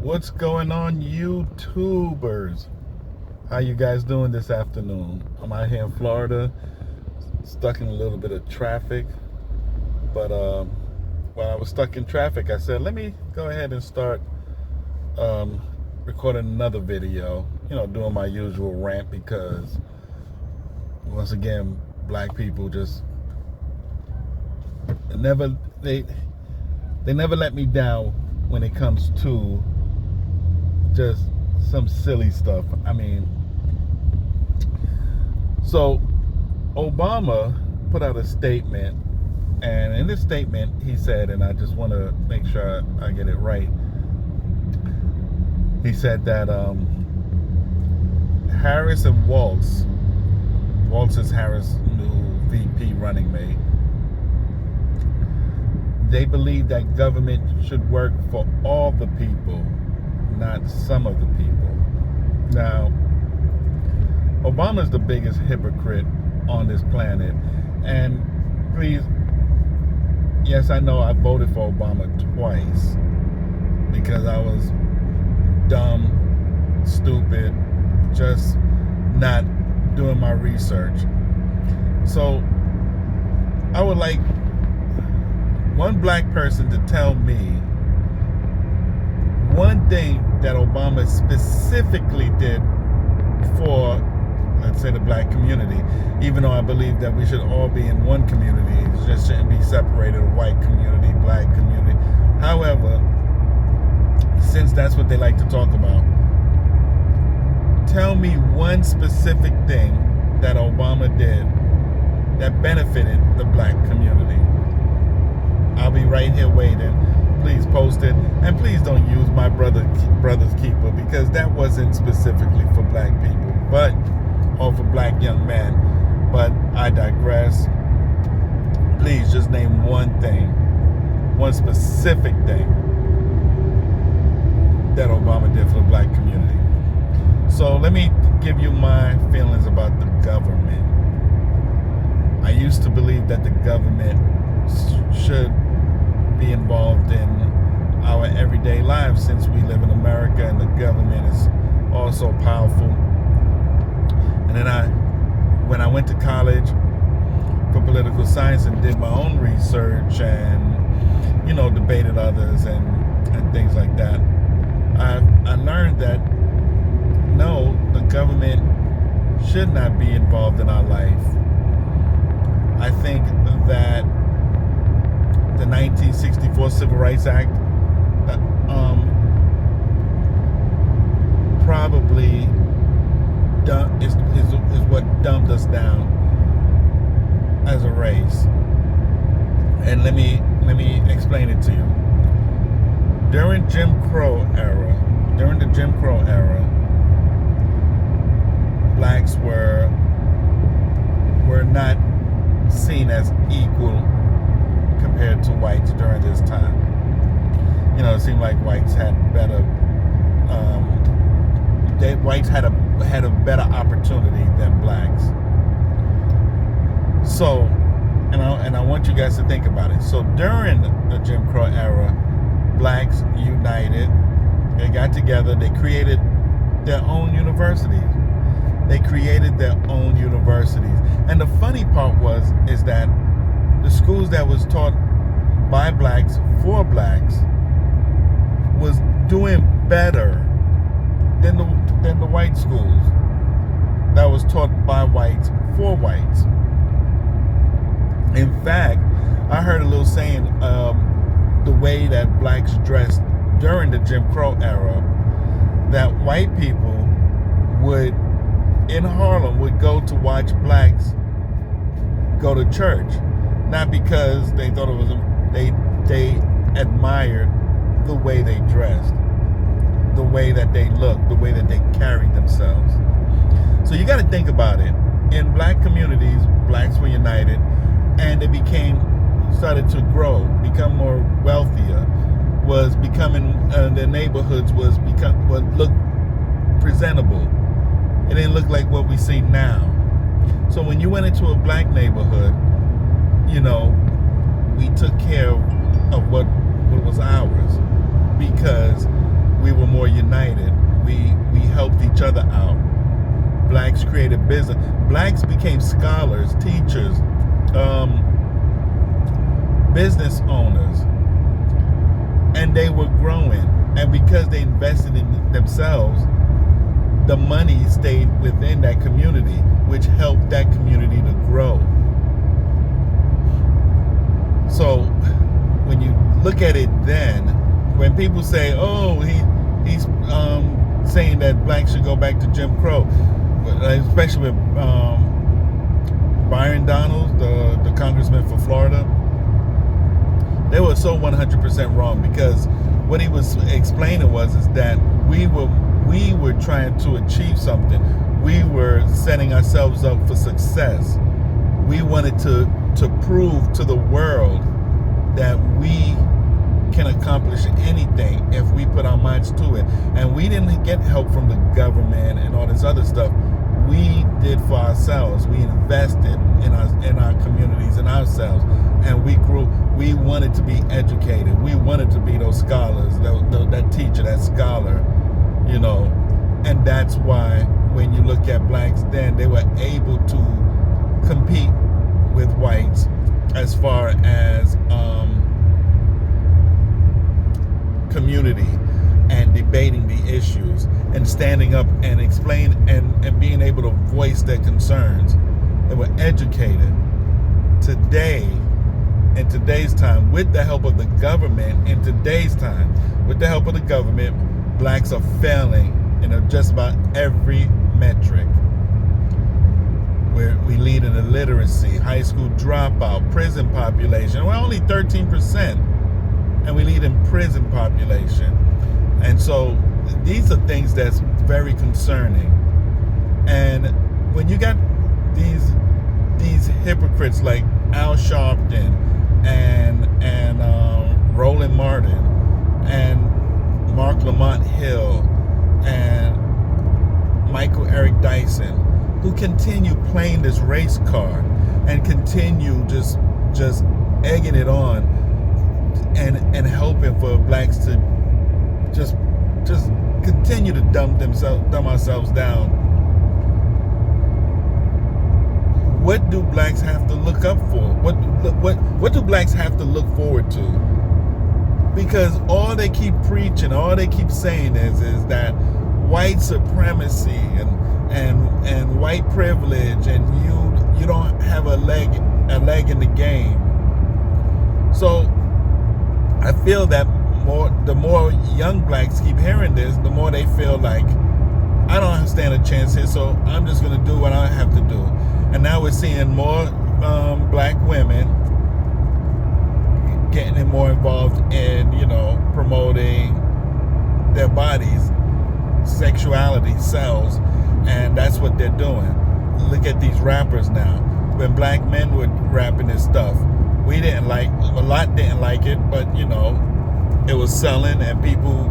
What's going on, YouTubers? How you guys doing this afternoon? I'm out here in Florida, stuck in a little bit of traffic. But while I was stuck in traffic, I said, let me go ahead and start recording another video. Doing my usual rant because, once again, black people just never they never let me down when it comes to just some silly stuff. So Obama put out a statement, and in this statement he said, and I just want to make sure I get it right, he said that Harris and Waltz is Harris' new VP running mate, they believe that government should work for all the people, not some of the people. Now, Obama's the biggest hypocrite on this planet. And please, yes, I know I voted for Obama twice because I was dumb, stupid, just not doing my research. So I would like one black person to tell me one thing that Obama specifically did for, let's say, the black community, even though I believe that we should all be in one community. It just shouldn't be separated, white community, black community. However, since that's what they like to talk about, tell me one specific thing that Obama did that benefited the black community. I'll be right here waiting. Please post it, and please don't use my brother's keeper, because that wasn't specifically for black people, or for black young men. But I digress. Please just name one thing, one specific thing that Obama did for the black community. So let me give you my feelings about the government. I used to believe that the government should be involved in our everyday lives, since we live in America and the government is also powerful. And then when I went to college for political science and did my own research and debated others and things like that, I learned that no, the government should not be involved in our life. I think that the 1964 Civil Rights Act probably is what dumbed us down as a race. And let me explain it to you. During the Jim Crow era, blacks were not seen as equal compared to whites during this time. It seemed like whites had better. Whites had a better opportunity than blacks. So, and I want you guys to think about it. So during the Jim Crow era, blacks united. They got together. They created their own universities. And the funny part is that the schools that was taught by blacks for blacks was doing better than the white schools that was taught by whites for whites. In fact, I heard a little saying, the way that blacks dressed during the Jim Crow era, that white people in Harlem would go to watch blacks go to church, not because they thought it was they admired the way they dressed, the way that they looked, the way that they carried themselves. So you got to think about it. In black communities, blacks were united, and they started to grow, become more wealthier, was becoming, their neighborhoods would look presentable. It didn't look like what we see now. So when you went into a black neighborhood, we took care of what was ours, because we were more united. We helped each other out. Blacks created business. Blacks became scholars, teachers, business owners, and they were growing. And because they invested in themselves, the money stayed within that community, which helped that community to grow. So when you look at it then, when people say, oh, he's saying that blacks should go back to Jim Crow, especially with Byron Donalds, the congressman for Florida, they were so 100% wrong, because what he was explaining is that we were trying to achieve something. We were setting ourselves up for success. We wanted to prove to the world that we can accomplish anything if we put our minds to it. And we didn't get help from the government and all this other stuff. We did for ourselves. We invested in our communities and ourselves, and we grew. We wanted to be educated. We wanted to be those scholars, that teacher, that scholar, you know. And that's why when you look at blacks then, they were able to compete with whites as far as community and debating the issues and standing up and explain and being able to voice their concerns. They were educated. Today, in today's time, with the help of the government, with the help of the government, blacks are failing in just about every metric. We lead in illiteracy, high school dropout, prison population. We're only 13%. And we lead in prison population. And so these are things that's very concerning. And when you got these hypocrites like Al Sharpton and Roland Martin and Mark Lamont Hill and Michael Eric Dyson, who continue playing this race card and continue just egging it on and helping for blacks to just continue to dumb ourselves down. What do blacks have to look up for? What do blacks have to look forward to? Because all they keep preaching, all they keep saying is that white supremacy and white privilege, and you don't have a leg in the game. So I feel that the more young blacks keep hearing this, the more they feel like, I don't stand a chance here, so I'm just going to do what I have to do. And now we're seeing more black women getting more involved in, promoting their bodies, sexuality sells, and that's what they're doing. Look at these rappers now. When black men were rapping this stuff, a lot didn't like it, but it was selling and people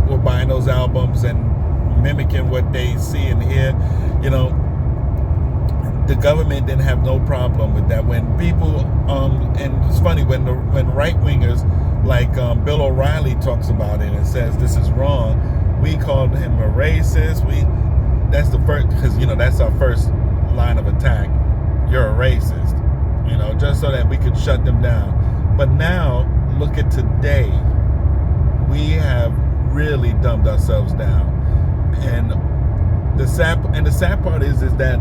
were buying those albums and mimicking what they see and hear. The government didn't have no problem with that. When people, and it's funny, when right-wingers like Bill O'Reilly talks about it and says this is wrong, we called him a racist. That's the first, because that's our first line of attack. You're a racist, just so that we could shut them down. But now, look at today. We have really dumbed ourselves down. And the sad part is that,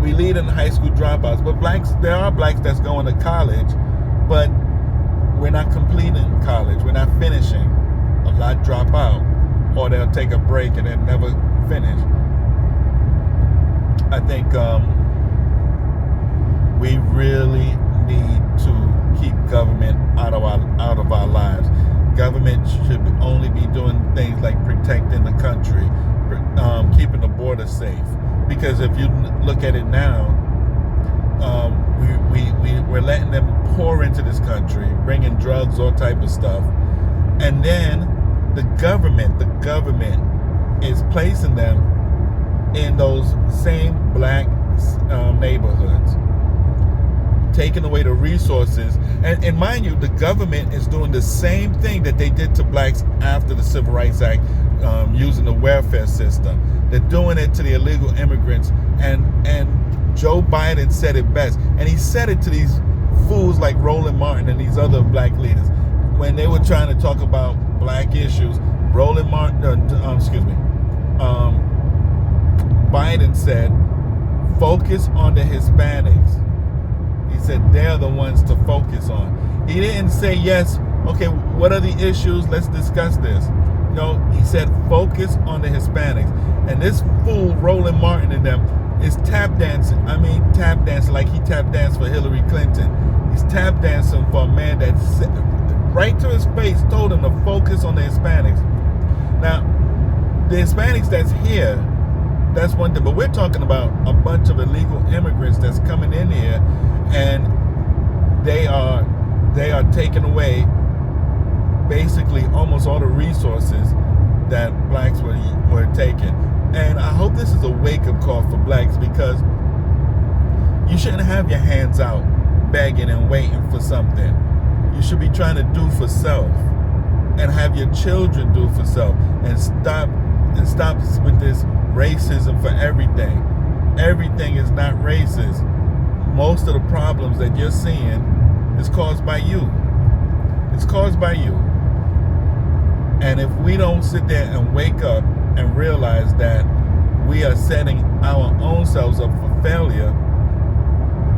we lead in high school dropouts, but there are blacks that's going to college, but we're not completing college. We're not finishing. A lot drop out, or they'll take a break and then never finish. I think we really need to keep government out of our lives. Government should only be doing things like protecting the country, keeping the border safe. Because if you look at it now, we're letting them pour into this country, bringing drugs, all type of stuff, and then the government is placing them in those same black neighborhoods, taking away the resources And mind you, the government is doing the same thing that they did to blacks after the Civil Rights Act, using the welfare system. They're doing it to the illegal immigrants. And Joe Biden said it best. And he said it to these fools like Roland Martin and these other black leaders. When they were trying to talk about black issues, Roland Martin, Biden said, focus on the Hispanics. He said they're the ones to focus on. He didn't say, yes, okay, what are the issues? Let's discuss this. No, he said focus on the Hispanics. And this fool, Roland Martin and them, is tap dancing. I mean, tap dancing like he tap danced for Hillary Clinton. He's tap dancing for a man that right to his face told him to focus on the Hispanics. Now, the Hispanics that's here, that's one thing. But we're talking about a bunch of illegal immigrants that's coming in here, and they are taking away basically almost all the resources that blacks were taking. And I hope this is a wake-up call for blacks, because you shouldn't have your hands out begging and waiting for something. You should be trying to do for self, and have your children do for self, and stop with this racism for everything. Everything is not racist. Most of the problems that you're seeing is caused by you. It's caused by you. And if we don't sit there and wake up and realize that we are setting our own selves up for failure,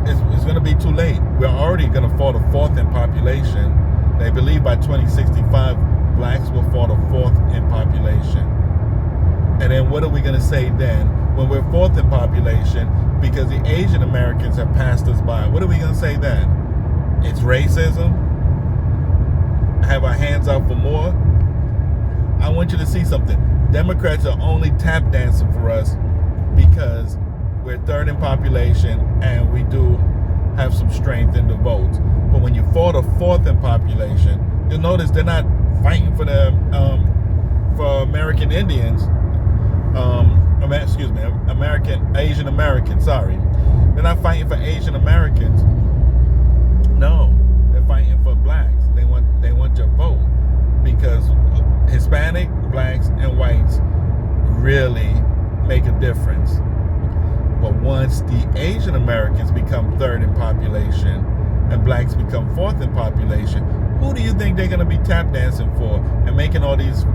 it's going to be too late. We're already going to fall to fourth in population. They believe by 2065, blacks will fall to fourth in population. And then what are we going to say then when we're fourth in population because the Asian Americans have passed us by? What are we going to say then? It's racism? Have our hands out for more? I want you to see something. Democrats are only tap dancing for us because we're third in population and we do have some strength in the votes. But when you fall to fourth in population, you'll notice they're not fighting for the for American Indians. Asian Americans, sorry. They're not fighting for Asian Americans. No, they're fighting for blacks. They want your vote, because Hispanic, blacks, and whites really make a difference. But once the Asian Americans become third in population and blacks become fourth in population, who do you think they're going to be tap dancing for and making all these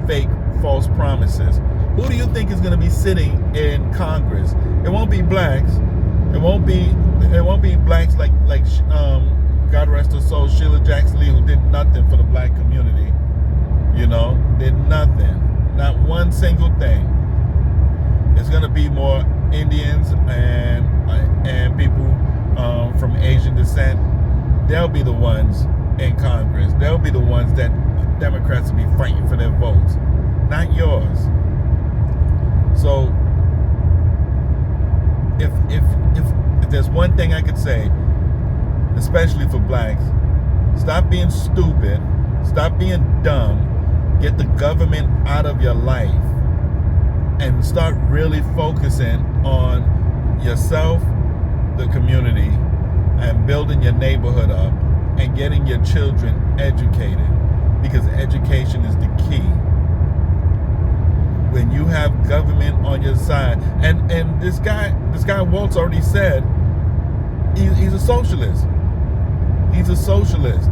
fake, false promises? Who do you think is going to be sitting in Congress? It won't be blacks. It won't be blacks like God rest her soul, Sheila Jackson Lee, who did nothing for the black community. You know, did nothing, not one single thing. It's going to be more Indians and people from Asian descent. They'll be the ones in Congress. They'll be the ones that Democrats will be fighting for their votes, not yours. So if there's one thing I could say, especially for blacks, stop being stupid, stop being dumb, get the government out of your life, and start really focusing on yourself, the community, and building your neighborhood up and getting your children educated, because education is the key. When you have government on your side, and this guy Waltz already said he's a socialist. He's a socialist,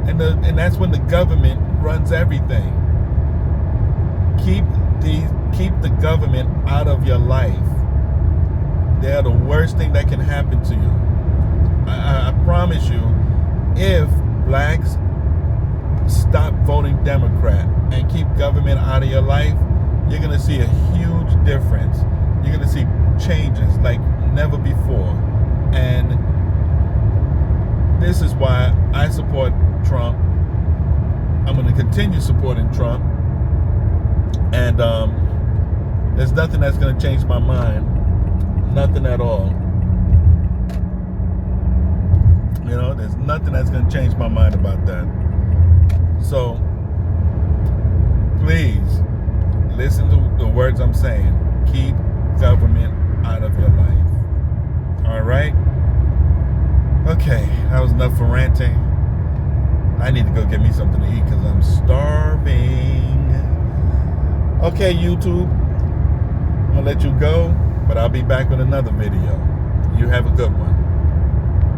and that's when the government runs everything. Keep the government out of your life. They're the worst thing that can happen to you. I promise you, if blacks stop voting Democrat and keep government out of your life, you're going to see a huge difference. You're going to see changes like never before. And this is why I support Trump. I'm going to continue supporting Trump. And there's nothing that's going to change my mind. Nothing at all. You know, there's nothing that's going to change my mind about that. So, please, listen to the words I'm saying. Keep government out of your life. All right? Okay, that was enough for ranting. I need to go get me something to eat because I'm starving. Okay, YouTube, I'm gonna let you go, but I'll be back with another video. You have a good one.